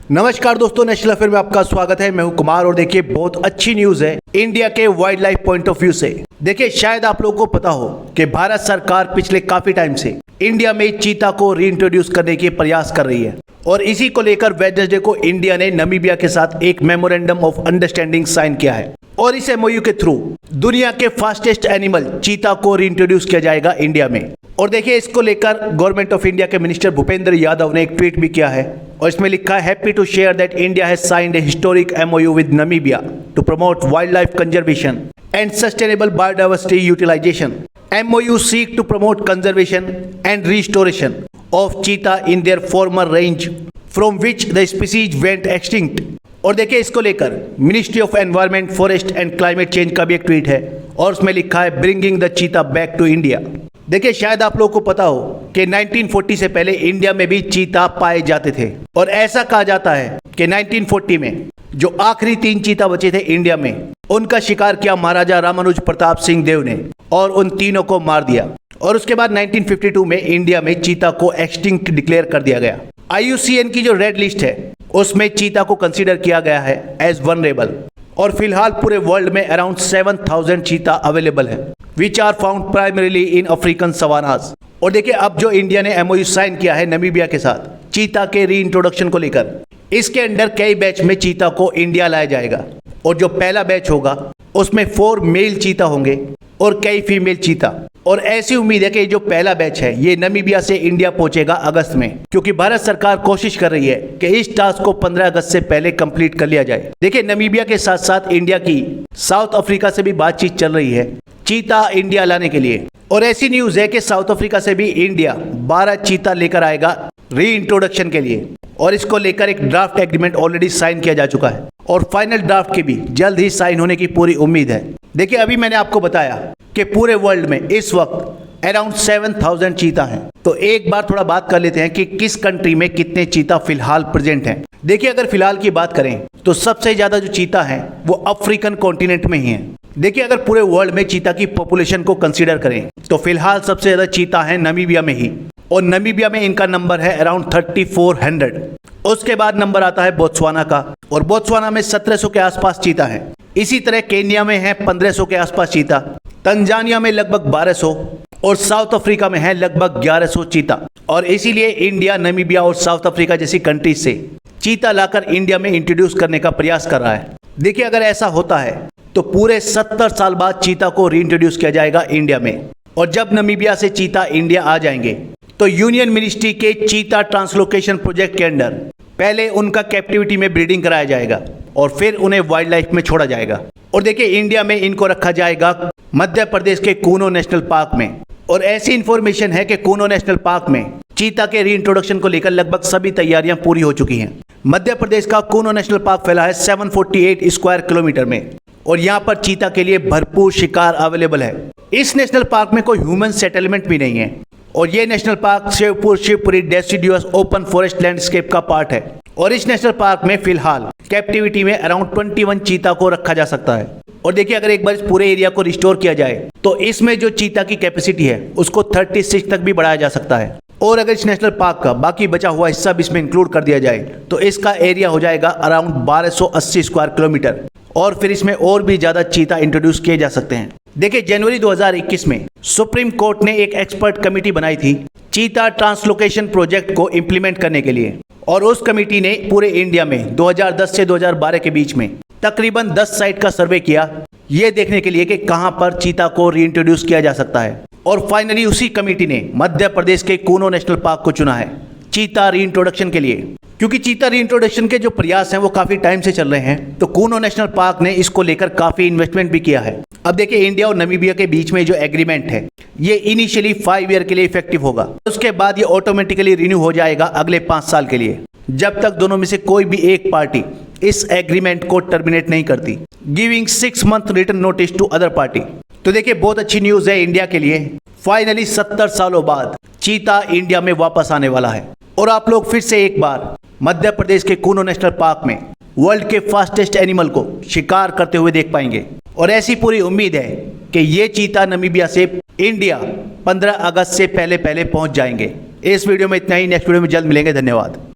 नमस्कार दोस्तों, national affair में आपका स्वागत है। मैं हूं कुमार और देखिए बहुत अच्छी न्यूज है इंडिया के wild life point of view से। देखिए शायद आप लोगों को पता हो कि भारत सरकार पिछले काफी टाइम से इंडिया में चीता को रीइंट्रोड्यूस करने के प्रयास कर रही है और इसी को लेकर वेडनेसडे को इंडिया ने नामीबिया के साथ एक मेमोरेंडम ऑफ अंडरस्टैंडिंग साइन किया है और इस एमओयू के थ्रू दुनिया के फास्टेस्ट एनिमल चीता को रीइंट्रोड्यूस किया जाएगा इंडिया में। और देखिए इसको लेकर गवर्नमेंट ऑफ इंडिया के मिनिस्टर भूपेंद्र यादव ने एक ट्वीट भी किया है और इसमें लिखा है, happy to share that India has signed a historic MOU with Namibia to promote wildlife conservation and sustainable biodiversity utilisation. MOU seek to promote conservation and restoration of cheetah in their former range from which the species went extinct। और देखिए इसको लेकर ministry of environment, forest and climate change का भी एक tweet है और उसमें लिखा है, bringing the cheetah back to India. देखिए शायद आप लोगों को पता हो कि 1940 से पहले इंडिया में भी चीता पाए जाते थे और ऐसा कहा जाता है कि 1940 में जो आखिरी 3 चीता बचे थे इंडिया में, उनका शिकार किया महाराजा रामानुज प्रताप सिंह देव ने और उन तीनों को मार दिया। और उसके बाद 1952 में इंडिया में चीता को एक्सटिंक्ट डिक्लेयर कर दिया गया। IUCN की जो रेड लिस्ट है उसमें चीता को कंसीडर किया गया है एज वनरेबल और फिलहाल पूरे वर्ल्ड में अराउंड 7000 चीता अवेलेबल है which are found primarily in African savannas. और देखिए अब जो इंडिया ने MOU साइन किया है नामीबिया के साथ चीता के रीइंट्रोडक्शन को लेकर, इसके अंडर कई बैच में चीता को इंडिया लाया जाएगा और जो पहला बैच होगा उसमें 4 मेल चीता होंगे और कई फीमेल चीता। और ऐसी उम्मीद है कि जो पहला बैच है ये नामीबिया से इंडिया पहुंचेगा अगस्त में, क्योंकि भारत सरकार कोशिश कर रही है कि इस टास्क को 15 अगस्त से पहले कंप्लीट कर लिया जाए। देखिए नामीबिया के साथ साथ इंडिया की साउथ अफ्रीका से भी बातचीत चल रही है चीता इंडिया लाने के लिए। और ऐसी न्यूज है कि साउथ अफ्रीका से भी इंडिया 12 चीता लेकर आएगा रीइंट्रोडक्शन के लिए और इसको लेकर एक ड्राफ्ट एग्रीमेंट ऑलरेडी साइन किया जा चुका है और फाइनल ड्राफ्ट की भी जल्द ही साइन होने की पूरी उम्मीद है। देखिए अभी मैंने आपको बताया कि पूरे वर्ल्ड में इस वक्त अराउंड 7000 चीता हैं, तो एक बार थोड़ा बात कर लेते हैं कि किस कंट्री में कितने चीता फिलहाल प्रेजेंट हैं। देखिए अगर फिलहाल की बात करें तो सबसे ज्यादा जो चीता हैं वो अफ्रीकन कॉन्टिनेंट में ही हैं। देखिए अगर पूरे वर्ल्ड में चीता की पॉपुलेशन को कंसीडर करें तो फिलहाल सबसे ज्यादा चीता है नामीबिया में ही और नामीबिया में इनका नंबर है अराउंड 3400। उसके बाद नंबर आता है बोत्सवाना का और बोत्सवाना में 1700 के आसपास चीता है। इसी तरह केन्या में है 1500 के आसपास चीता, तंजानिया में लगभग 1200 और साउथ अफ्रीका में है लगभग 1100 चीता। और इसीलिए इंडिया नामीबिया और साउथ अफ्रीका जैसी कंट्रीज से चीता लाकर इंडिया में इंट्रोड्यूस करने का प्रयास कर रहा है। देखिए अगर ऐसा होता है तो पूरे 70 साल बाद चीता को रीइंट्रोड्यूस किया जाएगा इंडिया में। और जब नामीबिया से चीता इंडिया आ जाएंगे तो यूनियन मिनिस्ट्री के चीता ट्रांसलोकेशन प्रोजेक्ट के अंडर पहले उनका कैप्टिविटी में ब्रीडिंग कराया जाएगा और फिर उन्हें वाइल्ड लाइफ में छोड़ा जाएगा। और देखिए इंडिया में इनको रखा जाएगा मध्य प्रदेश के कूनो नेशनल पार्क में। और ऐसी इंफॉर्मेशन है कि कूनो नेशनल पार्क में चीता के रीइंट्रोडक्शन को लेकर लगभग सभी तैयारियां पूरी हो चुकी हैं। मध्य प्रदेश का कूनो नेशनल पार्क फैला है 748 स्क्वायर किलोमीटर में और यहाँ पर चीता के लिए भरपूर शिकार अवेलेबल है। इस नेशनल पार्क में कोई ह्यूमन सेटलमेंट भी नहीं है और ये national park Shivpuri deciduous open forest landscape का पार्ट है। और इस नेशनल पार्क में फिलहाल कैप्टिविटी में अराउंड 21 चीता को रखा जा सकता है। और देखिए अगर एक बार इस पूरे एरिया को रिस्टोर किया जाए तो इसमें जो चीता की कैपेसिटी है उसको 36 तक भी बढ़ाया जा सकता है। और अगर इस नेशनल पार्क का बाकी बचा हुआ हिस्सा भी इसमें इंक्लूड कर दिया जाए तो इसका एरिया हो जाएगा अराउंड 1280 स्क्वायर किलोमीटर और फिर इसमें और भी ज्यादा चीता इंट्रोड्यूस किए जा सकते हैं। देखिए जनवरी 2021 में सुप्रीम कोर्ट ने एक एक्सपर्ट कमेटी बनाई थी चीता ट्रांसलोकेशन प्रोजेक्ट को इंप्लीमेंट करने के लिए और उस कमेटी ने पूरे इंडिया में 2010 से 2012 के बीच में तकरीबन 10 साइट का सर्वे किया ये देखने के लिए कि कहां पर चीता को रीइंट्रोड्यूस किया जा सकता है। और फाइनली उसी कमेटी ने मध्य प्रदेश के कूनो नेशनल पार्क को चुना है चीता रीइंट्रोडक्शन के लिए, क्योंकि चीता रीइंट्रोडक्शन के जो प्रयास हैं वो काफी टाइम से चल रहे हैं। तो कूनो नेशनल पार्क ने इसको लेकर काफी इन्वेस्टमेंट भी किया है। अब देखिए इंडिया और नामीबिया के बीच में जो एग्रीमेंट है ये इनिशियली 5 ईयर के लिए इफेक्टिव होगा, उसके बाद ये ऑटोमेटिकली रिन्यू हो जाएगा अगले 5 साल के लिए, जब तक दोनों में से कोई भी एक पार्टी इस एग्रीमेंट को टर्मिनेट नहीं करती, giving 6 month return notice to other party. तो देखिए बहुत अच्छी न्यूज है इंडिया के लिए, फाइनली 70 सालों बाद चीता इंडिया में वापस आने वाला है और आप लोग फिर से एक बार मध्य प्रदेश के कूनो नेशनल पार्क में वर्ल्ड के फास्टेस्ट एनिमल को शिकार करते हुए देख पाएंगे। और ऐसी पूरी उम्मीद है कि ये चीता नामीबिया से इंडिया 15 अगस्त से पहले पहुंच जाएंगे। इस वीडियो में इतना ही, नेक्स्ट वीडियो में जल्द मिलेंगे। धन्यवाद।